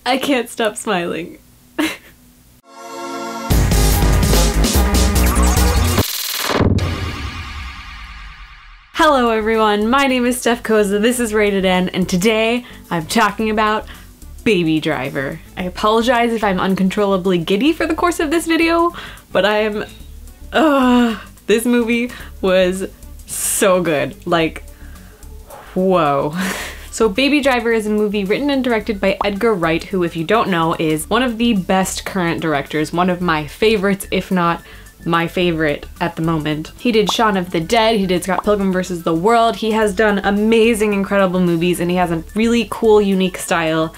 I can't stop smiling. Hello everyone, my name is Steph Koza, this is Rated N, and today I'm talking about Baby Driver. I apologize if I'm uncontrollably giddy for the course of this video, but this movie was so good. Like, whoa. So Baby Driver is a movie written and directed by Edgar Wright, who, if you don't know, is one of the best current directors, one of my favorites, if not my favorite at the moment. He did Shaun of the Dead, he did Scott Pilgrim vs. the World, he has done amazing, incredible movies, and he has a really cool, unique style,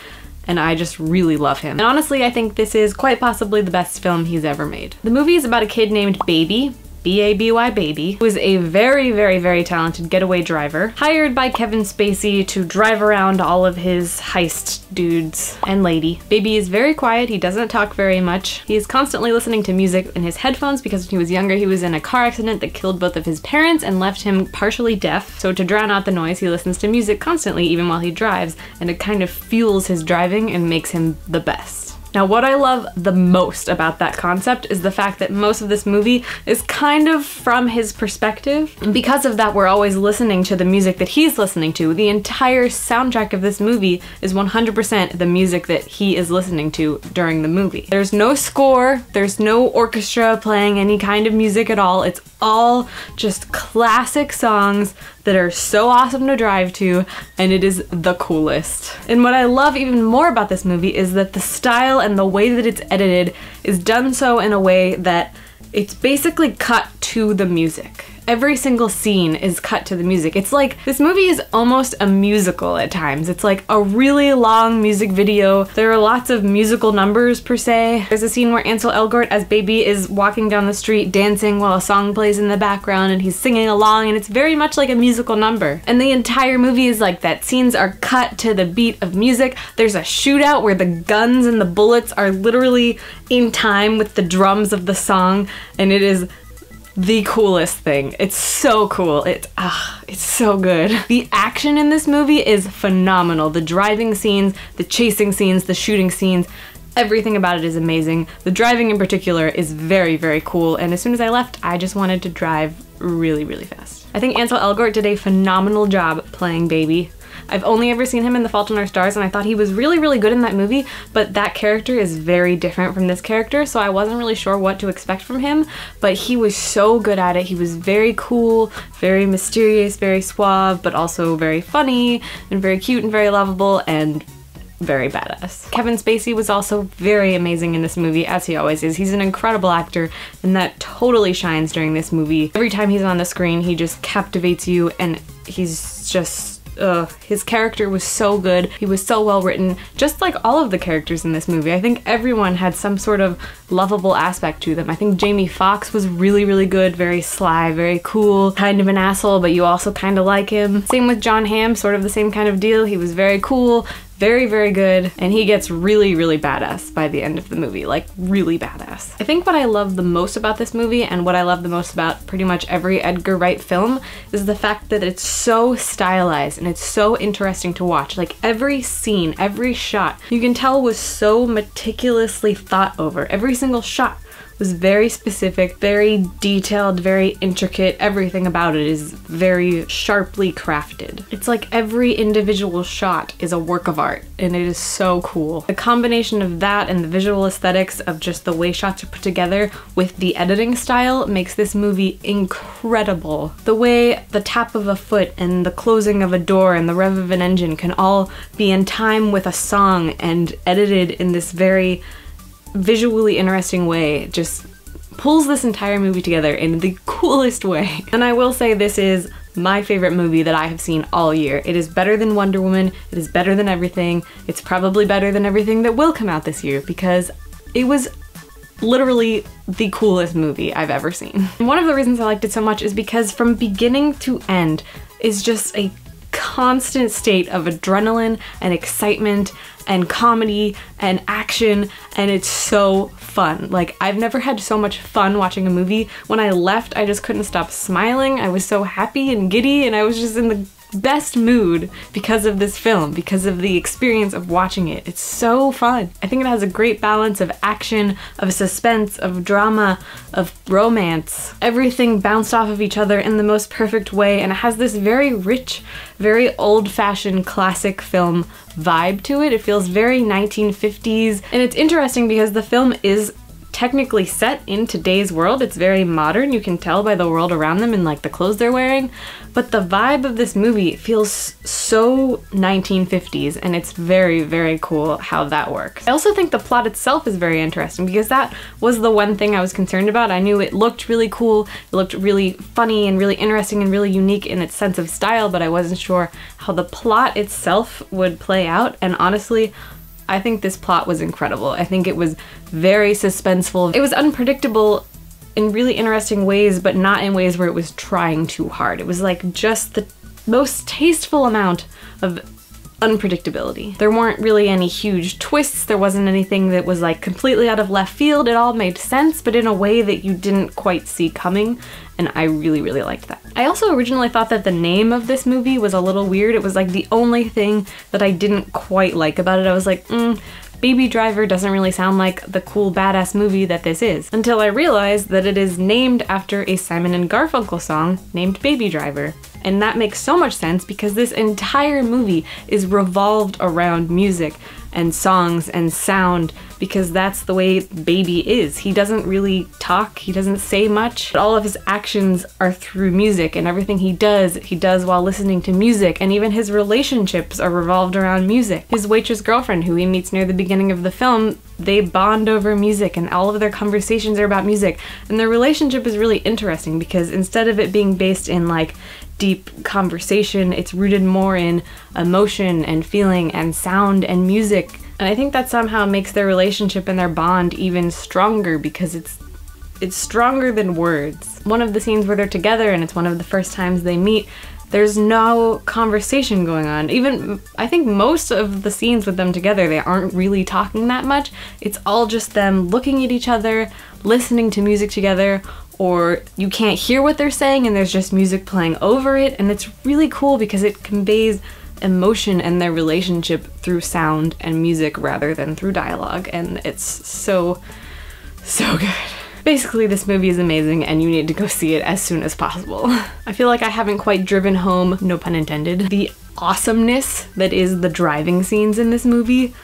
and I just really love him. And honestly, I think this is quite possibly the best film he's ever made. The movie is about a kid named Baby, B-A-B-Y Baby, who is a very, very, very talented getaway driver, hired by Kevin Spacey to drive around all of his heist dudes and lady. Baby is very quiet, he doesn't talk very much. He is constantly listening to music in his headphones because when he was younger he was in a car accident that killed both of his parents and left him partially deaf. So to drown out the noise, he listens to music constantly even while he drives, and it kind of fuels his driving and makes him the best. Now, what I love the most about that concept is the fact that most of this movie is kind of from his perspective. And because of that, we're always listening to the music that he's listening to. The entire soundtrack of this movie is 100% the music that he is listening to during the movie. There's no score, there's no orchestra playing any kind of music at all. It's all just classic songs that are so awesome to drive to, and it is the coolest. And what I love even more about this movie is that the style and the way that it's edited is done so in a way that it's basically cut to the music. Every single scene is cut to the music. It's like, this movie is almost a musical at times. It's like a really long music video. There are lots of musical numbers per se. There's a scene where Ansel Elgort as Baby is walking down the street dancing while a song plays in the background and he's singing along, and it's very much like a musical number. And the entire movie is like that. Scenes are cut to the beat of music. There's a shootout where the guns and the bullets are literally in time with the drums of the song, and it is the coolest thing. It's so cool. It's so good. The action in this movie is phenomenal. The driving scenes, the chasing scenes, the shooting scenes, everything about it is amazing. The driving in particular is very, very cool, and as soon as I left, I just wanted to drive really, really fast. I think Ansel Elgort did a phenomenal job playing Baby. I've only ever seen him in The Fault in Our Stars, and I thought he was really, really good in that movie, but that character is very different from this character, so I wasn't really sure what to expect from him, but he was so good at it. He was very cool, very mysterious, very suave, but also very funny, and very cute and very lovable, and very badass. Kevin Spacey was also very amazing in this movie, as he always is. He's an incredible actor, and that totally shines during this movie. Every time he's on the screen, he just captivates you, and he's just his character was so good. He was so well written, just like all of the characters in this movie. I think everyone had some sort of lovable aspect to them. I think Jamie Foxx was really, really good, very sly, very cool, kind of an asshole, but you also kind of like him. Same with Jon Hamm, sort of the same kind of deal. He was very cool, very, very good, and he gets really, really badass by the end of the movie, like really badass. I think what I love the most about this movie, and what I love the most about pretty much every Edgar Wright film, is the fact that it's so stylized and it's so interesting to watch. Like every scene, every shot, you can tell was so meticulously thought over. Every single shot was very specific, very detailed, very intricate. Everything about it is very sharply crafted. It's like every individual shot is a work of art, and it is so cool. The combination of that and the visual aesthetics of just the way shots are put together with the editing style makes this movie incredible. The way the tap of a foot and the closing of a door and the rev of an engine can all be in time with a song and edited in this very visually interesting way just pulls this entire movie together in the coolest way. And I will say this is my favorite movie that I have seen all year. It is better than Wonder Woman, it is better than everything, it's probably better than everything that will come out this year because it was literally the coolest movie I've ever seen. And one of the reasons I liked it so much is because from beginning to end is just a constant state of adrenaline and excitement and comedy and action, and it's so fun. Like, I've never had so much fun watching a movie. When I left, I just couldn't stop smiling. I was so happy and giddy, and I was just in the best mood because of this film, because of the experience of watching it. It's so fun. I think it has a great balance of action, of suspense, of drama, of romance. Everything bounced off of each other in the most perfect way, and it has this very rich, very old-fashioned classic film vibe to it. It feels very 1950s, and it's interesting because the film is technically set in today's world. It's very modern. You can tell by the world around them and like the clothes they're wearing, but the vibe of this movie feels so 1950s, and it's very, very cool how that works. I also think the plot itself is very interesting because that was the one thing I was concerned about. I knew it looked really cool, it looked really funny and really interesting and really unique in its sense of style, but I wasn't sure how the plot itself would play out, and honestly, I think this plot was incredible. I think it was very suspenseful. It was unpredictable in really interesting ways, but not in ways where it was trying too hard. It was like just the most tasteful amount of unpredictability. There weren't really any huge twists. There wasn't anything that was like completely out of left field. It all made sense, but in a way that you didn't quite see coming, and I really, really liked that. I also originally thought that the name of this movie was a little weird. It was like the only thing that I didn't quite like about it. I was like, Baby Driver doesn't really sound like the cool badass movie that this is, until I realized that it is named after a Simon and Garfunkel song named Baby Driver. And that makes so much sense because this entire movie is revolved around music and songs and sound, because that's the way Baby is. He doesn't really talk, he doesn't say much, but all of his actions are through music, and everything he does while listening to music, and even his relationships are revolved around music. His waitress girlfriend, who he meets near the beginning of the film, they bond over music, and all of their conversations are about music, and their relationship is really interesting because instead of it being based in like deep conversation, it's rooted more in emotion and feeling and sound and music. And I think that somehow makes their relationship and their bond even stronger because it's stronger than words. One of the scenes where they're together, and it's one of the first times they meet, there's no conversation going on. Even, I think most of the scenes with them together, they aren't really talking that much. It's all just them looking at each other, listening to music together, or you can't hear what they're saying and there's just music playing over it, and it's really cool because it conveys emotion and their relationship through sound and music rather than through dialogue, and it's so good. Basically, this movie is amazing and you need to go see it as soon as possible. I feel like I haven't quite driven home, no pun intended, the awesomeness that is the driving scenes in this movie.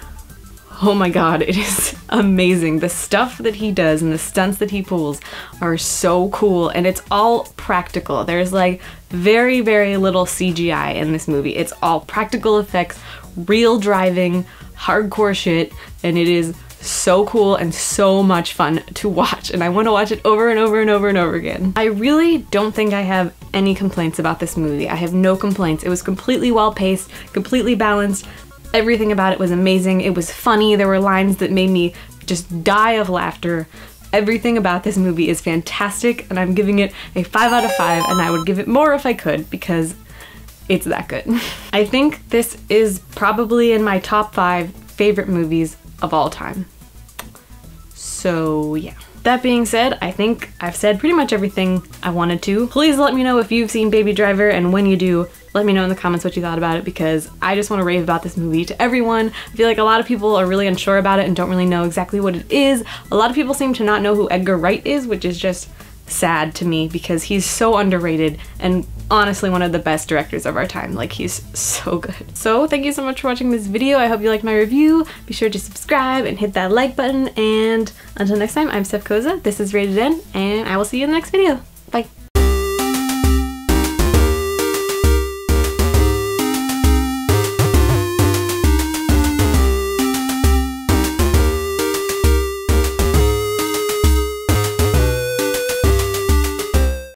Oh my god, it is amazing. The stuff that he does and the stunts that he pulls are so cool, and it's all practical. There's like very, very little CGI in this movie. It's all practical effects, real driving, hardcore shit, and it is so cool and so much fun to watch, and I want to watch it over and over and over and over again. I really don't think I have any complaints about this movie. I have no complaints. It was completely well paced, completely balanced. Everything about it was amazing. It was funny. There were lines that made me just die of laughter. Everything about this movie is fantastic, and I'm giving it a 5 out of 5, and I would give it more if I could because it's that good. I think this is probably in my top 5 favorite movies of all time. So yeah. That being said, I think I've said pretty much everything I wanted to. Please let me know if you've seen Baby Driver, and when you do, let me know in the comments what you thought about it because I just want to rave about this movie to everyone. I feel like a lot of people are really unsure about it and don't really know exactly what it is. A lot of people seem to not know who Edgar Wright is, which is just sad to me because he's so underrated and honestly one of the best directors of our time. Like, he's so good. So thank you so much for watching this video. I hope you liked my review. Be sure to subscribe and hit that like button, and until next time, I'm Steph Koza. This is Rated N, and I will see you in the next video. Bye.